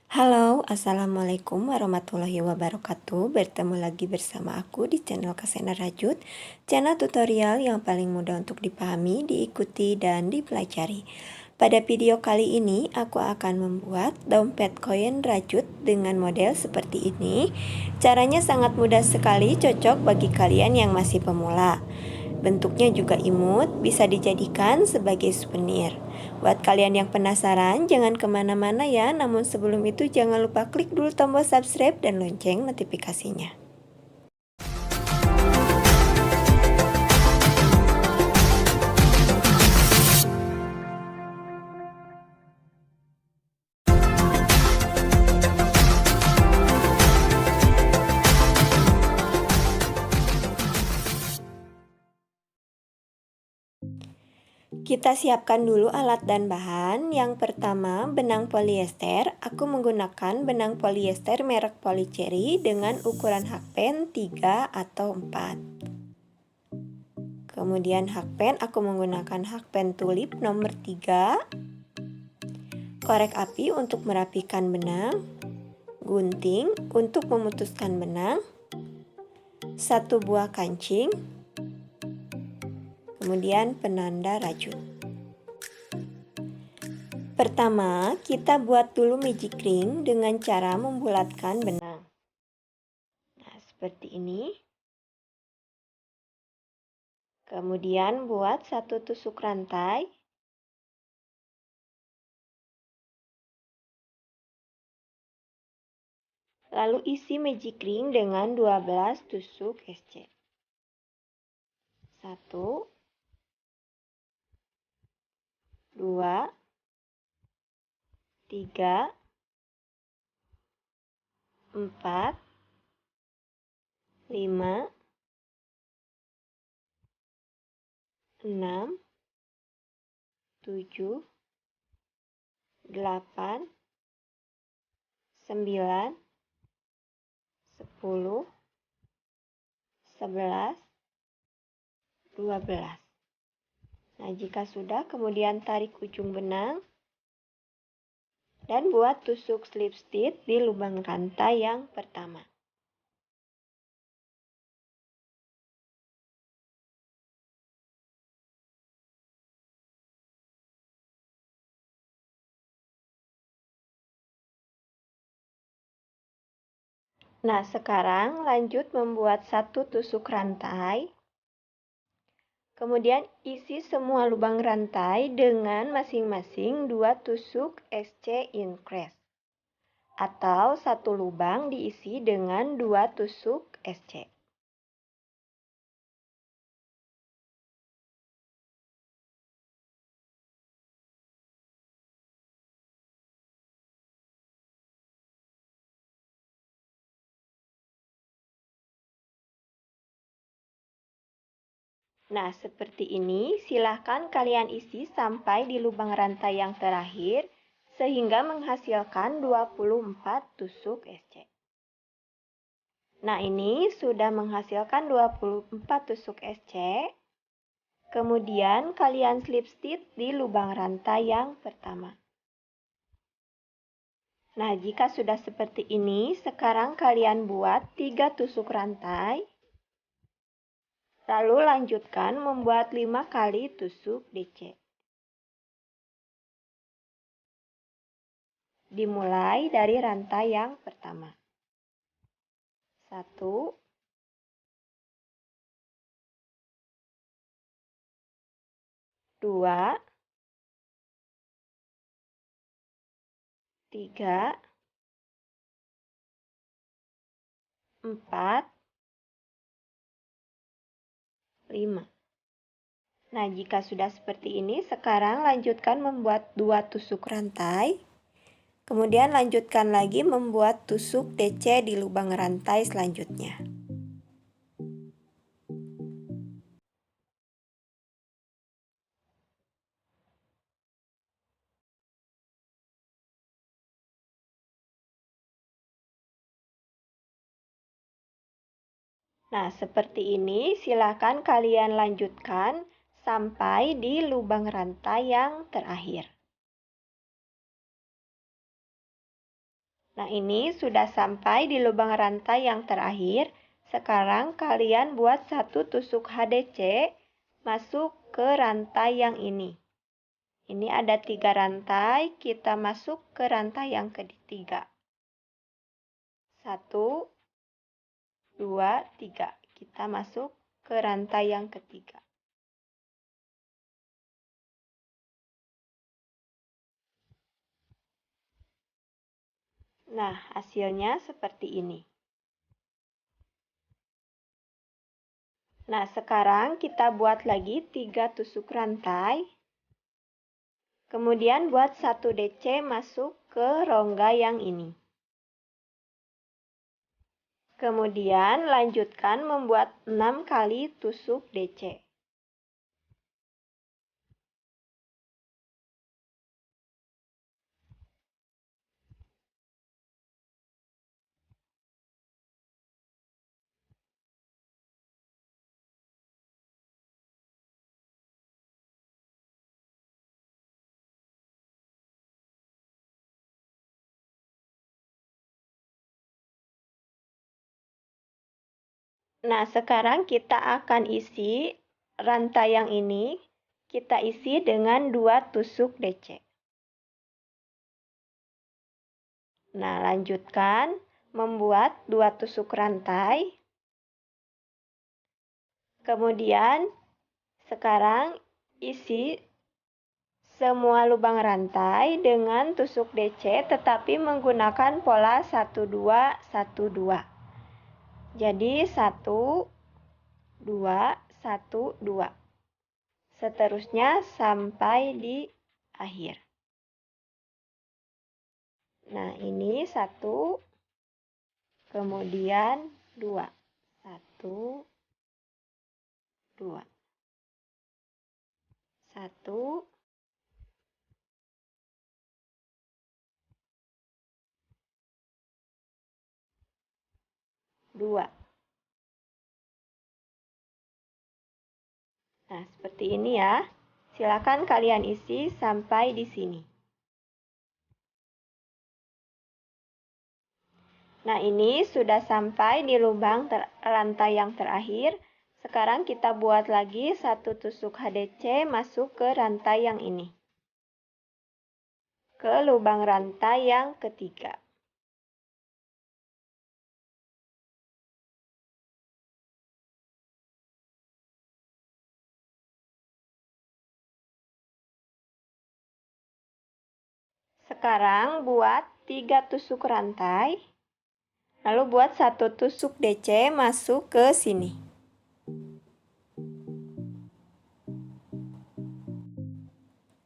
Halo, Assalamualaikum warahmatullahi wabarakatuh. Bertemu lagi bersama aku di channel Kasena Rajut, channel tutorial yang paling mudah untuk dipahami, diikuti, dan dipelajari. Pada video kali ini, aku akan membuat dompet koin rajut dengan model seperti ini. Caranya sangat mudah sekali, cocok bagi kalian yang masih pemula. Bentuknya juga imut, bisa dijadikan sebagai souvenir. Buat kalian yang penasaran, jangan kemana-mana ya. Namun sebelum itu jangan lupa klik dulu tombol subscribe dan lonceng notifikasinya. Kita siapkan dulu alat dan bahan. Yang pertama, benang polyester. Aku menggunakan benang polyester merek Polycherry dengan ukuran hakpen 3 atau 4. Kemudian hakpen, aku menggunakan hakpen tulip nomor 3. Korek api untuk merapikan benang. Gunting untuk memutuskan benang. 1 buah kancing. Kemudian penanda rajut. Pertama, kita buat dulu magic ring dengan cara membulatkan benang. Nah, seperti ini. Kemudian buat 1 tusuk rantai. Lalu isi magic ring dengan 12 tusuk SC. 1, 2, 3, 4, 5, 6, 7, 8, 9, 10, 11, 12. Nah, jika sudah, kemudian tarik ujung benang dan buat tusuk slip stitch di lubang rantai yang pertama. Nah, sekarang lanjut membuat 1 tusuk rantai. Kemudian isi semua lubang rantai dengan masing-masing 2 tusuk SC increase. Atau 1 lubang diisi dengan 2 tusuk SC. Nah, seperti ini, silahkan kalian isi sampai di lubang rantai yang terakhir, sehingga menghasilkan 24 tusuk SC. Nah, ini sudah menghasilkan 24 tusuk SC. Kemudian, kalian slip stitch di lubang rantai yang pertama. Nah, jika sudah seperti ini, sekarang kalian buat 3 tusuk rantai. Lalu lanjutkan membuat 5 kali tusuk DC. Dimulai dari rantai yang pertama. 1, 2, 3, 4, 5. Nah, jika sudah seperti ini, sekarang lanjutkan membuat 2 tusuk rantai. Kemudian lanjutkan lagi membuat tusuk DC di lubang rantai selanjutnya. Nah, seperti ini silakan kalian lanjutkan sampai di lubang rantai yang terakhir. Nah, ini sudah sampai di lubang rantai yang terakhir. Sekarang kalian buat satu tusuk HDC masuk ke rantai yang ini. Ini ada 3 rantai, kita masuk ke rantai yang ketiga. 1, 2, 3. Kita masuk ke rantai yang ketiga. Nah, hasilnya seperti ini. Nah, sekarang kita buat lagi 3 tusuk rantai. Kemudian buat 1 DC masuk ke rongga yang ini. Kemudian lanjutkan membuat 6 kali tusuk DC. Nah, sekarang kita akan isi rantai yang ini. Kita isi dengan 2 tusuk DC. Nah, lanjutkan membuat 2 tusuk rantai. Kemudian, sekarang isi semua lubang rantai dengan tusuk DC tetapi menggunakan pola 1212. Jadi 1, 2, 1, 2. Seterusnya sampai di akhir. Nah, ini 1, kemudian 2. 1, 2. 1, 2. Nah, seperti ini ya. Silakan kalian isi sampai di sini. Nah, ini sudah sampai di lubang rantai yang terakhir. Sekarang kita buat lagi 1 tusuk HDC masuk ke rantai yang ini. Ke lubang rantai yang ketiga. Sekarang buat 3 tusuk rantai. Lalu buat 1 tusuk DC masuk ke sini.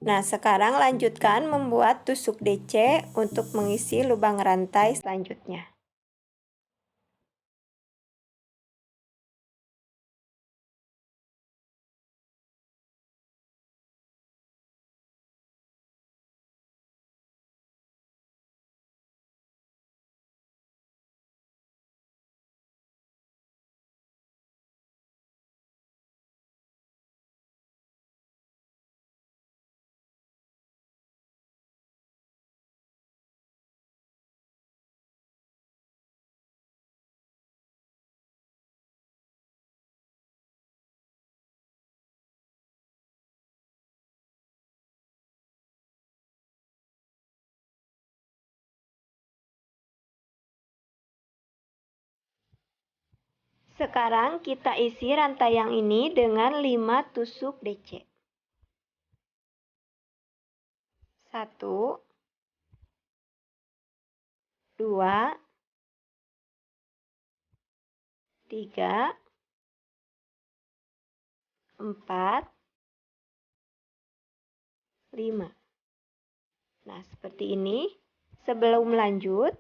Nah, sekarang lanjutkan membuat tusuk DC untuk mengisi lubang rantai selanjutnya. Sekarang kita isi rantai yang ini dengan 5 tusuk DC. 1, 2, 3, 4, 5. Nah, seperti ini. Sebelum lanjut,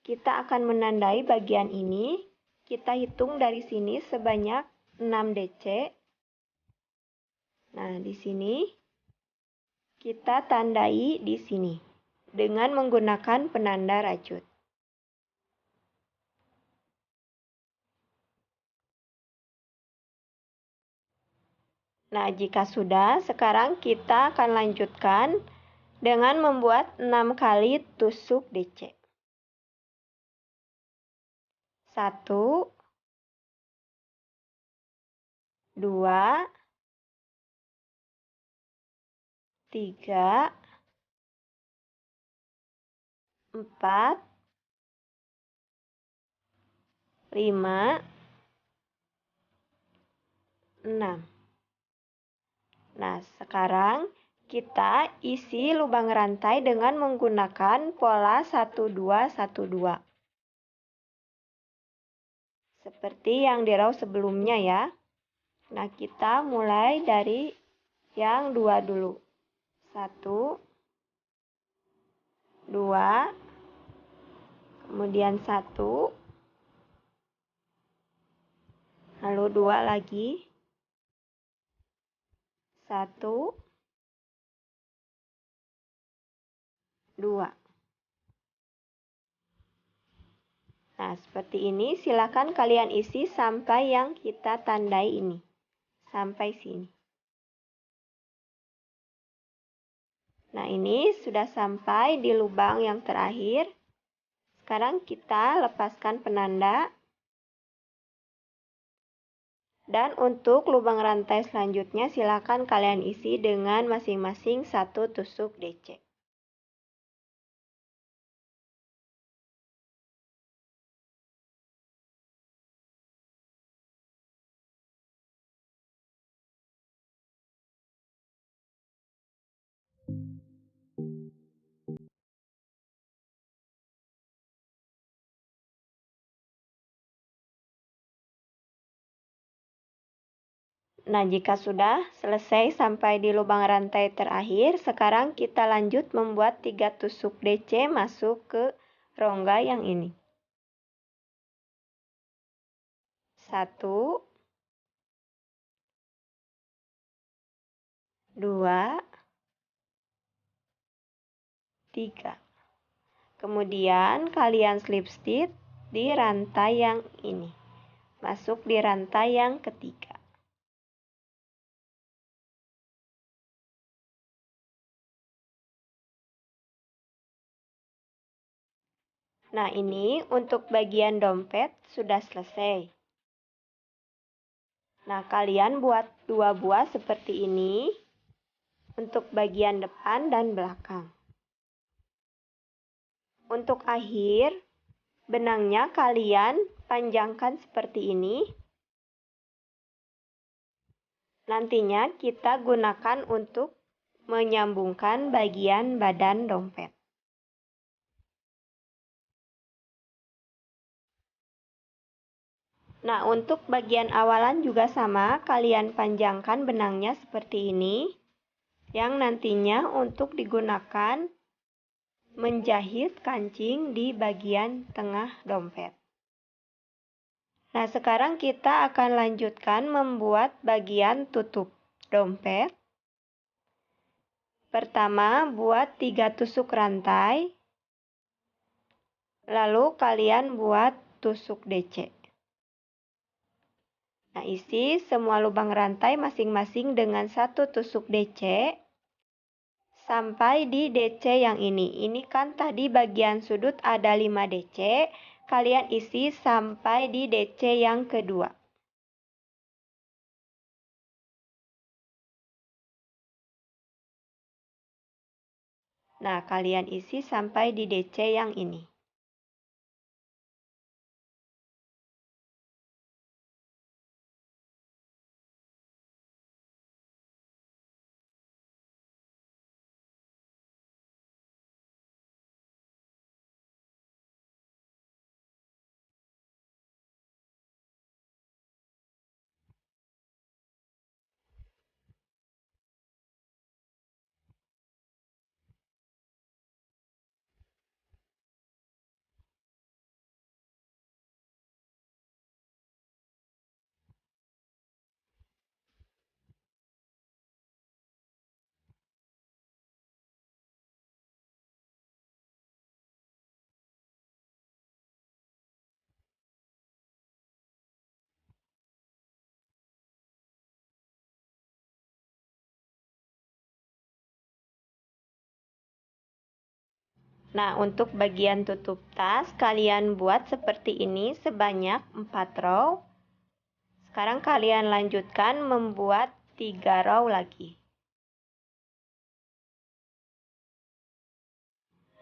kita akan menandai bagian ini. Kita hitung dari sini sebanyak 6 DC. Nah, di sini kita tandai di sini dengan menggunakan penanda rajut. Nah, jika sudah, sekarang kita akan lanjutkan dengan membuat 6 kali tusuk DC. 1, 2, 3, 4, 5, 6. Nah, sekarang kita isi lubang rantai dengan menggunakan pola 1212. Seperti yang di row sebelumnya ya. Nah, kita mulai dari yang 2 dulu. 1, 2, kemudian 1, lalu 2 lagi. 1, 2. Nah, seperti ini. Silakan kalian isi sampai yang kita tandai ini. Sampai sini. Nah, ini sudah sampai di lubang yang terakhir. Sekarang kita lepaskan penanda. Dan untuk lubang rantai selanjutnya silakan kalian isi dengan masing-masing 1 tusuk DC. Nah, jika sudah selesai sampai di lubang rantai terakhir, sekarang kita lanjut membuat 3 tusuk DC masuk ke rongga yang ini. 1, 2, 3. Kemudian kalian slip stitch di rantai yang ini. Masuk di rantai yang ketiga. Nah, ini untuk bagian dompet sudah selesai. Nah, kalian buat 2 buah seperti ini untuk bagian depan dan belakang. Untuk akhir, benangnya kalian panjangkan seperti ini. Nantinya kita gunakan untuk menyambungkan bagian badan dompet. Nah, untuk bagian awalan juga sama, kalian panjangkan benangnya seperti ini, yang nantinya untuk digunakan menjahit kancing di bagian tengah dompet. Nah, sekarang kita akan lanjutkan membuat bagian tutup dompet. Pertama, buat 3 tusuk rantai, lalu kalian buat tusuk DC. Nah, isi semua lubang rantai masing-masing dengan 1 tusuk DC sampai di DC yang ini. Ini kan tadi bagian sudut ada 5 DC, kalian isi sampai di DC yang kedua. Nah, kalian isi sampai di DC yang ini. Nah, untuk bagian tutup tas, kalian buat seperti ini sebanyak 4 row. Sekarang kalian lanjutkan membuat 3 row lagi.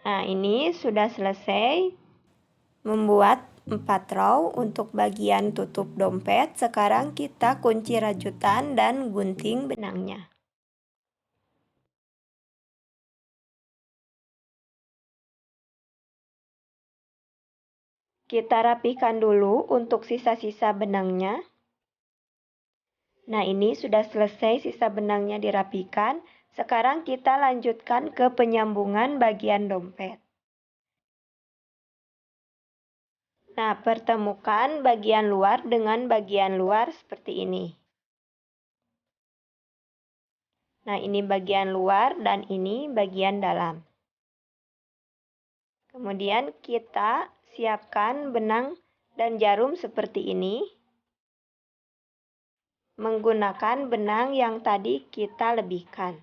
Nah, ini sudah selesai membuat 4 row untuk bagian tutup dompet. Sekarang kita kunci rajutan dan gunting benangnya. Kita rapikan dulu untuk sisa-sisa benangnya. Nah, ini sudah selesai sisa benangnya dirapikan. Sekarang kita lanjutkan ke penyambungan bagian dompet. Nah, pertemukan bagian luar dengan bagian luar seperti ini. Nah, ini bagian luar dan ini bagian dalam. Kemudian kita siapkan benang dan jarum seperti ini. Menggunakan benang yang tadi kita lebihkan.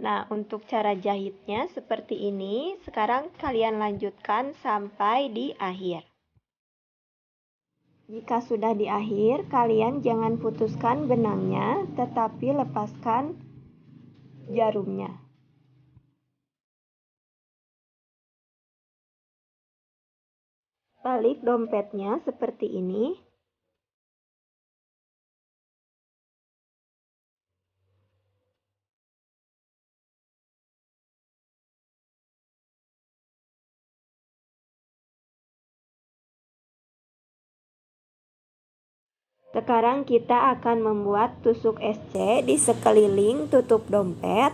Nah, untuk cara jahitnya seperti ini. Sekarang kalian lanjutkan sampai di akhir. Jika sudah di akhir, kalian jangan putuskan benangnya, tetapi lepaskan jarumnya. Balik dompetnya seperti ini. Sekarang kita akan membuat tusuk SC di sekeliling tutup dompet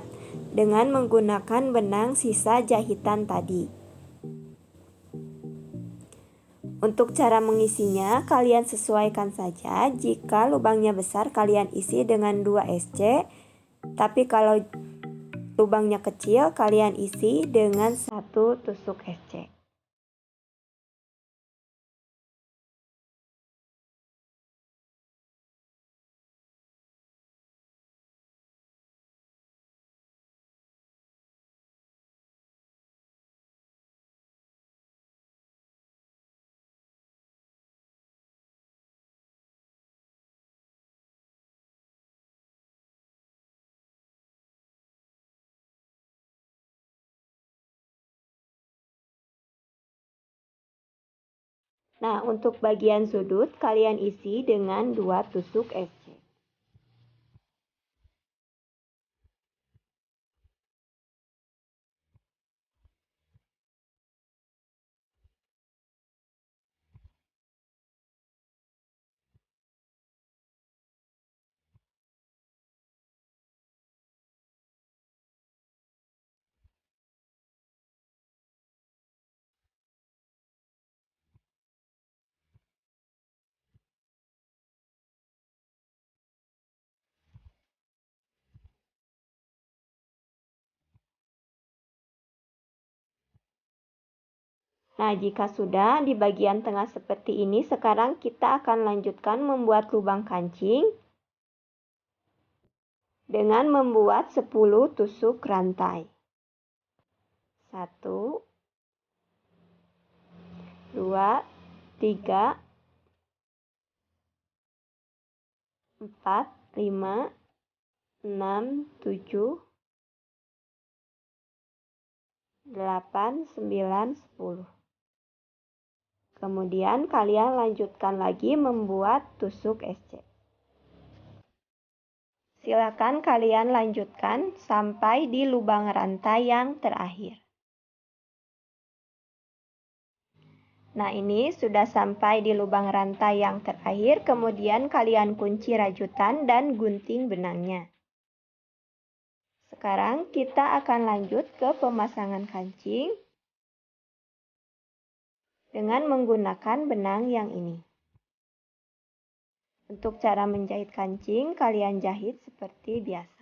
dengan menggunakan benang sisa jahitan tadi. Untuk cara mengisinya, kalian sesuaikan saja. Jika lubangnya besar, kalian isi dengan 2 SC. Tapi kalau lubangnya kecil, kalian isi dengan 1 tusuk SC. Nah, untuk bagian sudut, kalian isi dengan 2 tusuk SC. Nah, jika sudah di bagian tengah seperti ini, sekarang kita akan lanjutkan membuat lubang kancing dengan membuat 10 tusuk rantai. 1, 2, 3, 4, 5, 6, 7, 8, 9, 10. Kemudian kalian lanjutkan lagi membuat tusuk SC. Silakan kalian lanjutkan sampai di lubang rantai yang terakhir. Nah, ini sudah sampai di lubang rantai yang terakhir, kemudian kalian kunci rajutan dan gunting benangnya. Sekarang kita akan lanjut ke pemasangan kancing dengan menggunakan benang yang ini. Untuk cara menjahit kancing, kalian jahit seperti biasa.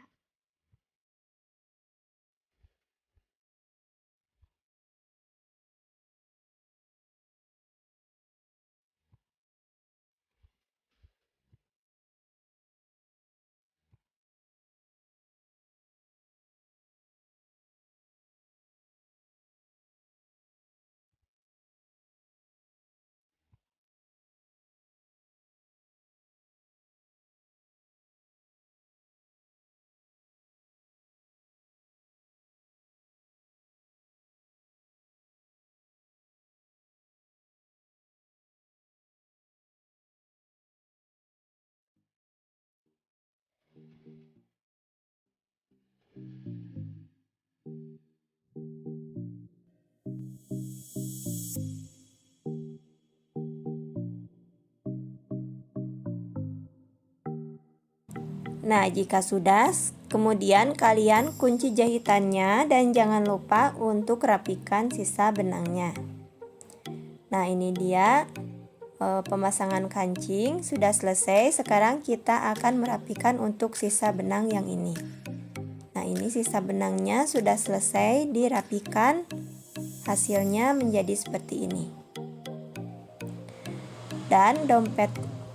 Nah, jika sudah, kemudian kalian kunci jahitannya dan jangan lupa untuk rapikan sisa benangnya. Nah, ini dia pemasangan kancing sudah selesai. Sekarang kita akan merapikan untuk sisa benang yang ini. Nah, ini sisa benangnya sudah selesai dirapikan. Hasilnya menjadi seperti ini. Dan dompet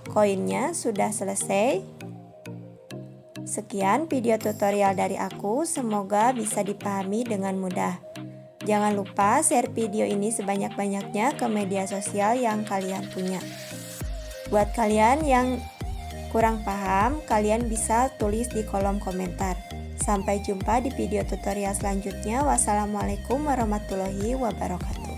koinnya sudah selesai. Sekian video tutorial dari aku, semoga bisa dipahami dengan mudah. Jangan lupa share video ini sebanyak-banyaknya ke media sosial yang kalian punya. Buat kalian yang kurang paham, kalian bisa tulis di kolom komentar. Sampai jumpa di video tutorial selanjutnya. Wassalamualaikum warahmatullahi wabarakatuh.